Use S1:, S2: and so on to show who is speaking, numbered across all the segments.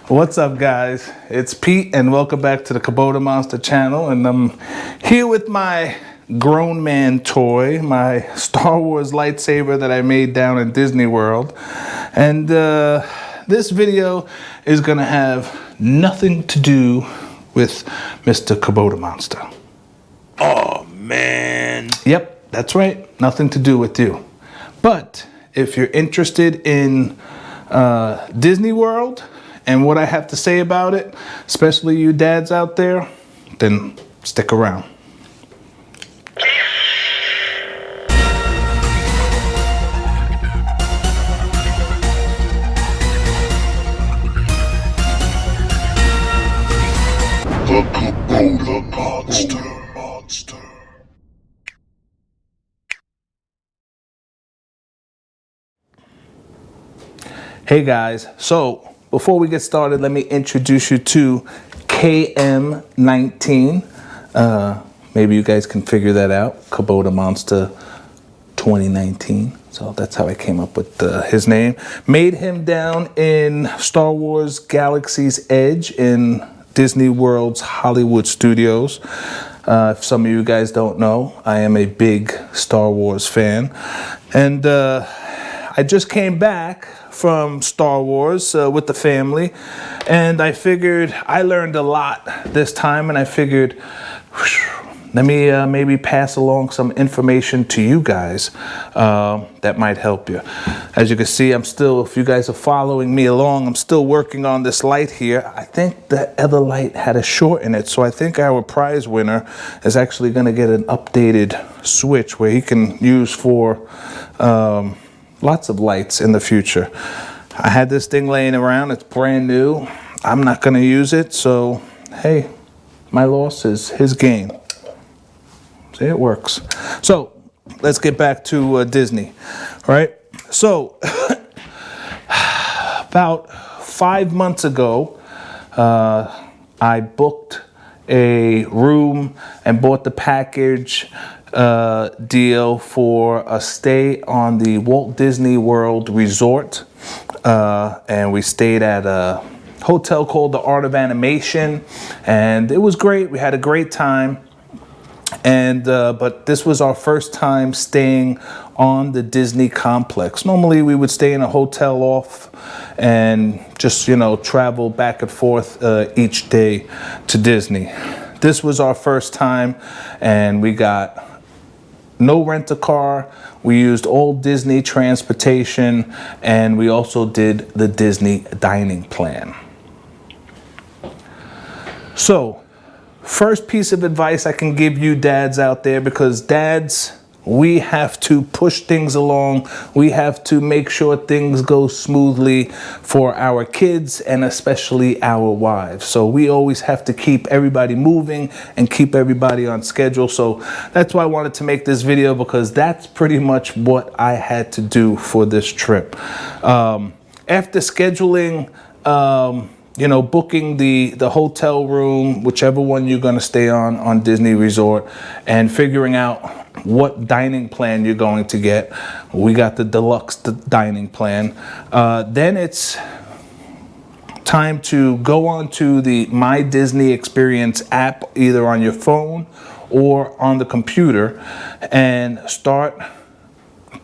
S1: What's up, guys? It's Pete, and welcome back to the Kubota Monster channel. And I'm here with my grown man toy, my Star Wars lightsaber that I made down in Disney World. And this video is gonna have nothing to do with Mr. Kubota Monster.
S2: Oh, man.
S1: Yep, that's right. Nothing to do with you. But if you're interested in Disney World and what I have to say about it, especially you dads out there, then stick around.
S2: The Kubota Monster.
S1: Hey guys, so before we get started, let me introduce you to KM-19. Maybe you guys can figure that out. Kubota Monster 2019. So that's how I came up with his name. Made him down in Star Wars Galaxy's Edge in Disney World's Hollywood Studios. If some of you guys don't know, I am a big Star Wars fan. And I just came back from Star Wars with the family, and I figured I learned a lot this time, and I figured let me maybe pass along some information to you guys that might help you. As you can see, I'm still, if you guys are following me along, I'm still working on this light here. I think the other light had a short in it, so I think our prize winner is actually going to get an updated switch where he can use for lots of lights in the future. I had this thing laying around. It's brand new. I'm not going to use it, so hey, my loss is his gain. See, it works. So let's get back to Disney. All right. So about 5 months ago, I booked a room and bought the package deal for a stay on the Walt Disney World Resort. And we stayed at a hotel called the Art of Animation, and it was great. We had a great time. And but this was our first time staying on the Disney complex. Normally we would stay in a hotel off and just, you know, travel back and forth each day to Disney. This was our first time, and we got no rent-a-car. We used all Disney transportation, and we also did the Disney dining plan. So, first piece of advice I can give you dads out there, because dads, we have to push things along. We have to make sure things go smoothly for our kids and especially our wives. So we always have to keep everybody moving and keep everybody on schedule. So that's why I wanted to make this video, because that's pretty much what I had to do for this trip. After scheduling, you know, booking the hotel room, whichever one you're going to stay on Disney Resort, and figuring out what dining plan you're going to get. We got the deluxe dining plan. Then it's time to go on to the My Disney Experience app, either on your phone or on the computer, and start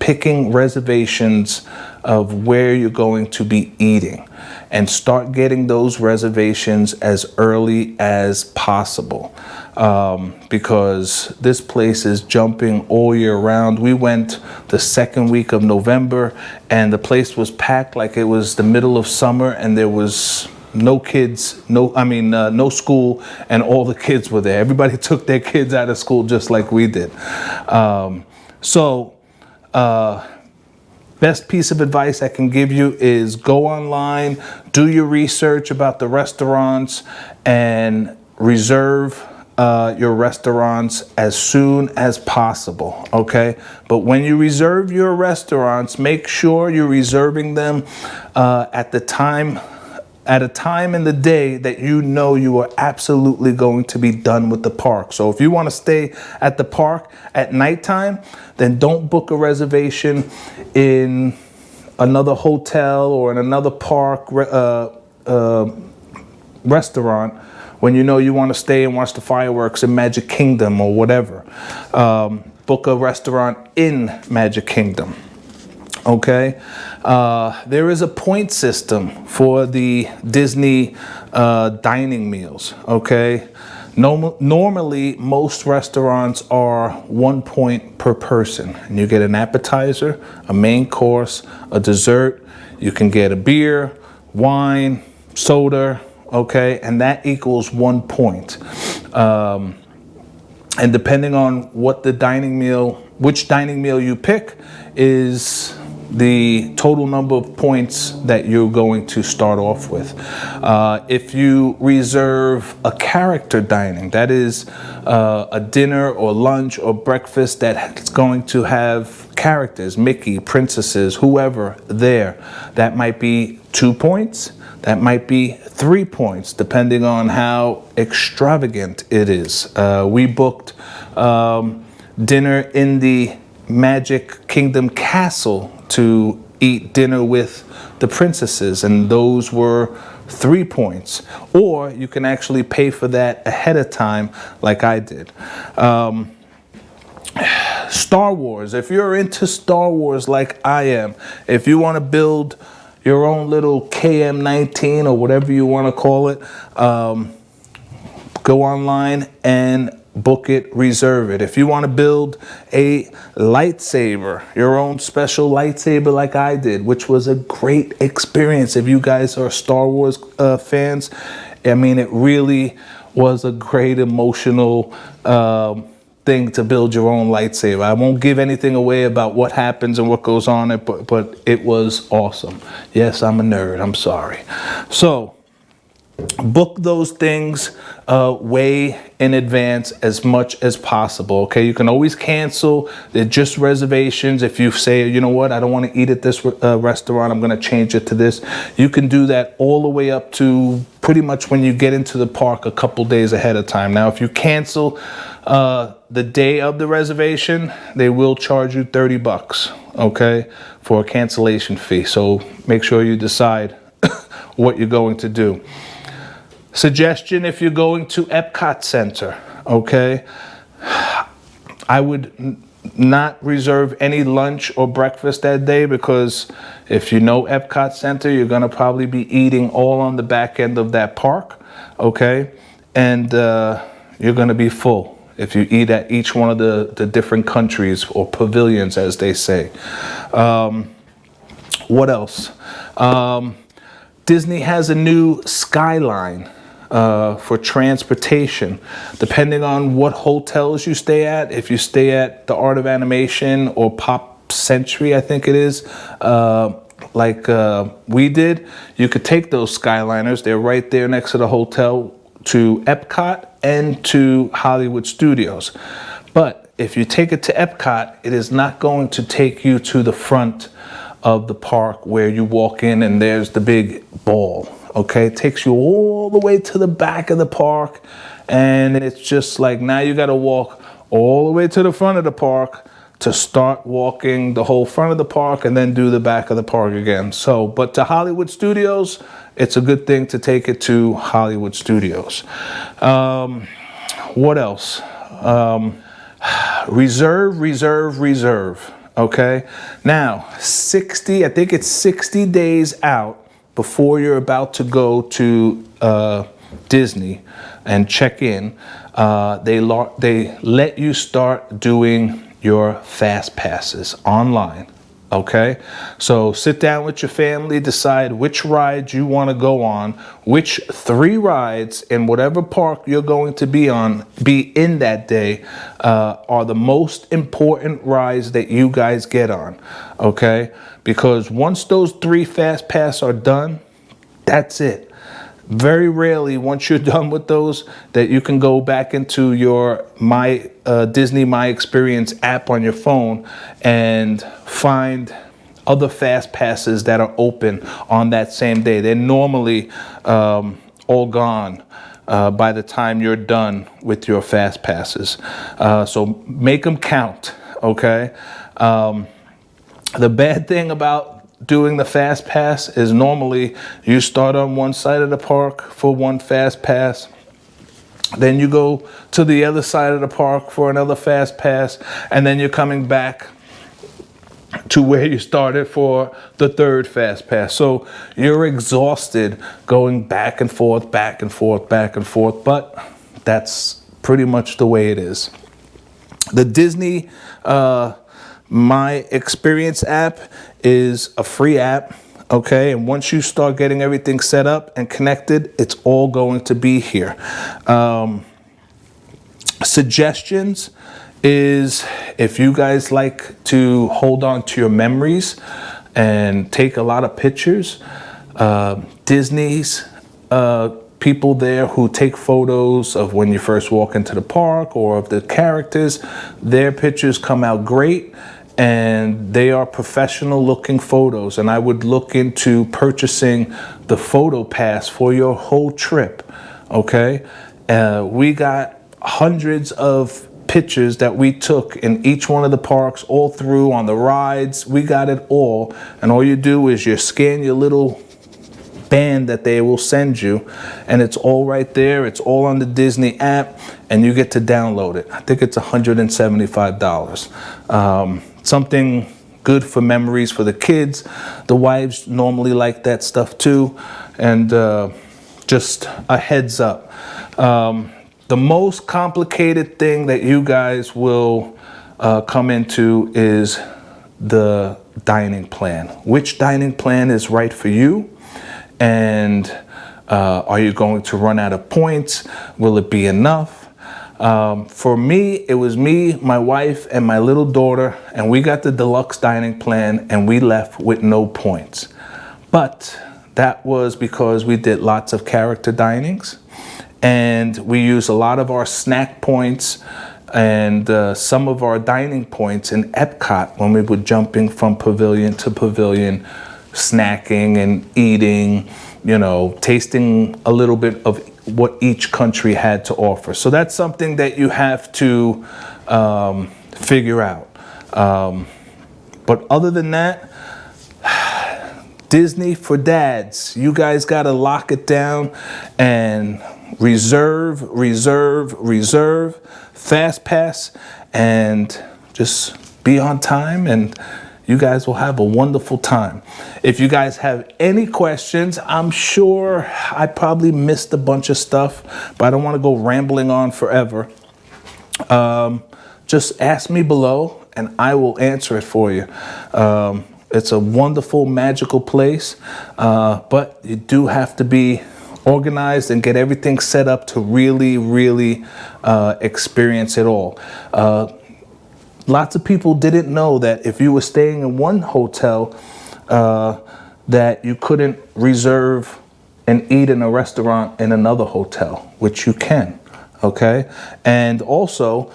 S1: picking reservations of where you're going to be eating, and start getting those reservations as early as possible, because this place is jumping all year round. We went the second week of November, and the place was packed like it was the middle of summer, and there was no kids, no school, and all the kids were there. Everybody took their kids out of school just like we did. Best piece of advice I can give you is go online, do your research about the restaurants, and reserve your restaurants as soon as possible, okay? But when you reserve your restaurants, make sure you're reserving them at a time in the day that you know you are absolutely going to be done with the park. So if you want to stay at the park at nighttime, then don't book a reservation in another hotel or in another park restaurant when you know you want to stay and watch the fireworks in Magic Kingdom or whatever. Book a restaurant in Magic Kingdom. Okay, there is a point system for the Disney dining meals. Okay, normally most restaurants are 1 point per person, and you get an appetizer, a main course, a dessert. You can get a beer, wine, soda. Okay, and that equals 1 point. And depending on what the dining meal, which dining meal you pick, is the total number of points that you're going to start off with. If you reserve a character dining, that is a dinner or lunch or breakfast that's going to have characters, Mickey, princesses, whoever there, that might be 2 points. That might be 3 points, depending on how extravagant it is. We booked dinner in the Magic Kingdom Castle to eat dinner with the princesses, and those were 3 points. Or you can actually pay for that ahead of time, like I did. Star Wars, if you're into Star Wars like I am, if you want to build your own little KM-19 or whatever you want to call it, go online and book it, reserve it. If you want to build a lightsaber, your own special lightsaber like I did, which was a great experience. If you guys are Star Wars fans, I mean, it really was a great emotional thing to build your own lightsaber. I won't give anything away about what happens and what goes on, but it was awesome. Yes, I'm a nerd. I'm sorry. So book those things way in advance as much as possible. Okay, you can always cancel. They're just reservations. If you say, you know what, I don't want to eat at this restaurant, I'm going to change it to this. You can do that all the way up to pretty much when you get into the park a couple days ahead of time. Now, if you cancel the day of the reservation, they will charge you $30, okay, for a cancellation fee. So make sure you decide what you're going to do. Suggestion, if you're going to Epcot Center, okay, I would not reserve any lunch or breakfast that day, because if you know Epcot Center, you're going to probably be eating all on the back end of that park, okay, and you're going to be full if you eat at each one of the different countries or pavilions, as they say. What else? Disney has a new Skyline for transportation. Depending on what hotels you stay at, if you stay at the Art of Animation or Pop Century, I think it is, like we did, you could take those Skyliners. They're right there next to the hotel, to Epcot and to Hollywood Studios. But if you take it to Epcot, it is not going to take you to the front of the park where you walk in and there's the big ball. Okay, it takes you all the way to the back of the park, and it's just like, now you got to walk all the way to the front of the park to start walking the whole front of the park and then do the back of the park again. So, but to Hollywood Studios, it's a good thing to take it to Hollywood Studios. What else? Reserve. Okay. Now, I think it's 60 days out before you're about to go to Disney and check in. They let you start doing your fast passes online. Okay, so sit down with your family, decide which rides you want to go on, which 3 rides in whatever park you're going to be in that day are the most important rides that you guys get on. Okay, because once those 3 fast pass are done, that's it. Very rarely, once you're done with those, that you can go back into your Disney My Experience app on your phone and find other fast passes that are open on that same day. They're normally all gone by the time you're done with your fast passes. So make them count, okay? The bad thing about doing the fast pass is normally you start on one side of the park for one fast pass. Then you go to the other side of the park for another fast pass. And then you're coming back to where you started for the third fast pass. So you're exhausted going back and forth, back and forth, back and forth. But that's pretty much the way it is. The Disney My Experience app is a free app. Okay, and once you start getting everything set up and connected, it's all going to be here. Suggestions is if you guys like to hold on to your memories and take a lot of pictures, Disney's people there who take photos of when you first walk into the park or of the characters, their pictures come out great. And they are professional looking photos. And I would look into purchasing the photo pass for your whole trip. Okay. We got hundreds of pictures that we took in each one of the parks, all through on the rides. We got it all. And all you do is you scan your little band that they will send you, and it's all right there. It's all on the Disney app, and you get to download it. I think it's $175. Something good for memories for the kids. The wives normally like that stuff too. And just a heads up. The most complicated thing that you guys will come into is the dining plan. Which dining plan is right for you? And are you going to run out of points? Will it be enough? For me, it was me, my wife, and my little daughter, and we got the deluxe dining plan, and we left with no points. But that was because we did lots of character dinings, and we used a lot of our snack points and some of our dining points in Epcot when we were jumping from pavilion to pavilion, snacking and eating, you know, tasting a little bit of what each country had to offer. So that's something that you have to figure out. But other than that, Disney for dads, you guys got to lock it down and reserve, fast pass, and just be on time, and you guys will have a wonderful time. If you guys have any questions, I'm sure I probably missed a bunch of stuff, but I don't want to go rambling on forever. Just ask me below and I will answer it for you. It's a wonderful, magical place, but you do have to be organized and get everything set up to really experience it all. Lots of people didn't know that if you were staying in one hotel, that you couldn't reserve and eat in a restaurant in another hotel, which you can, okay? And also,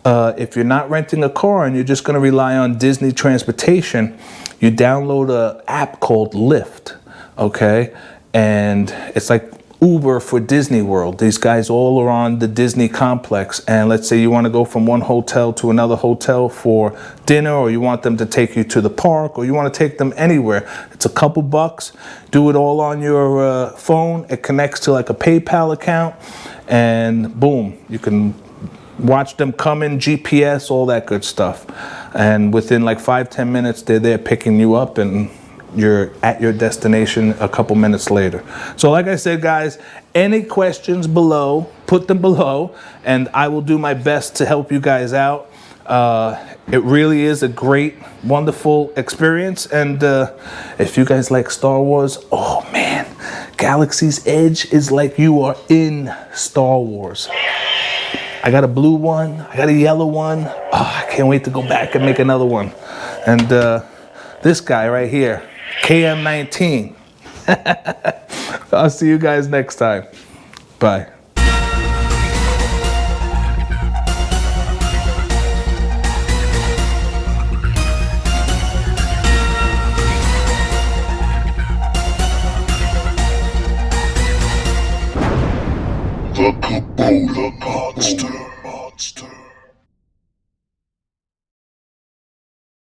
S1: if you're not renting a car and you're just gonna rely on Disney transportation, you download an app called Lyft, okay? And it's like Uber for Disney World. These guys all are on the Disney complex, and let's say you want to go from one hotel to another hotel for dinner, or you want them to take you to the park, or you want to take them anywhere. It's a couple bucks. Do it all on your phone. It connects to like a PayPal account, and boom, you can watch them come in, GPS, all that good stuff. And within like 5-10 minutes, they're there picking you up, and you're at your destination a couple minutes later. So like I said, guys, any questions below, put them below, and I will do my best to help you guys out. It really is a great, wonderful experience. And if you guys like Star Wars, oh man, Galaxy's Edge is like you are in Star Wars. I got a blue one, I got a yellow one. Oh, I can't wait to go back and make another one. And this guy right here, KM-19. I'll see you guys next time. Bye.
S2: The Kubota Monster.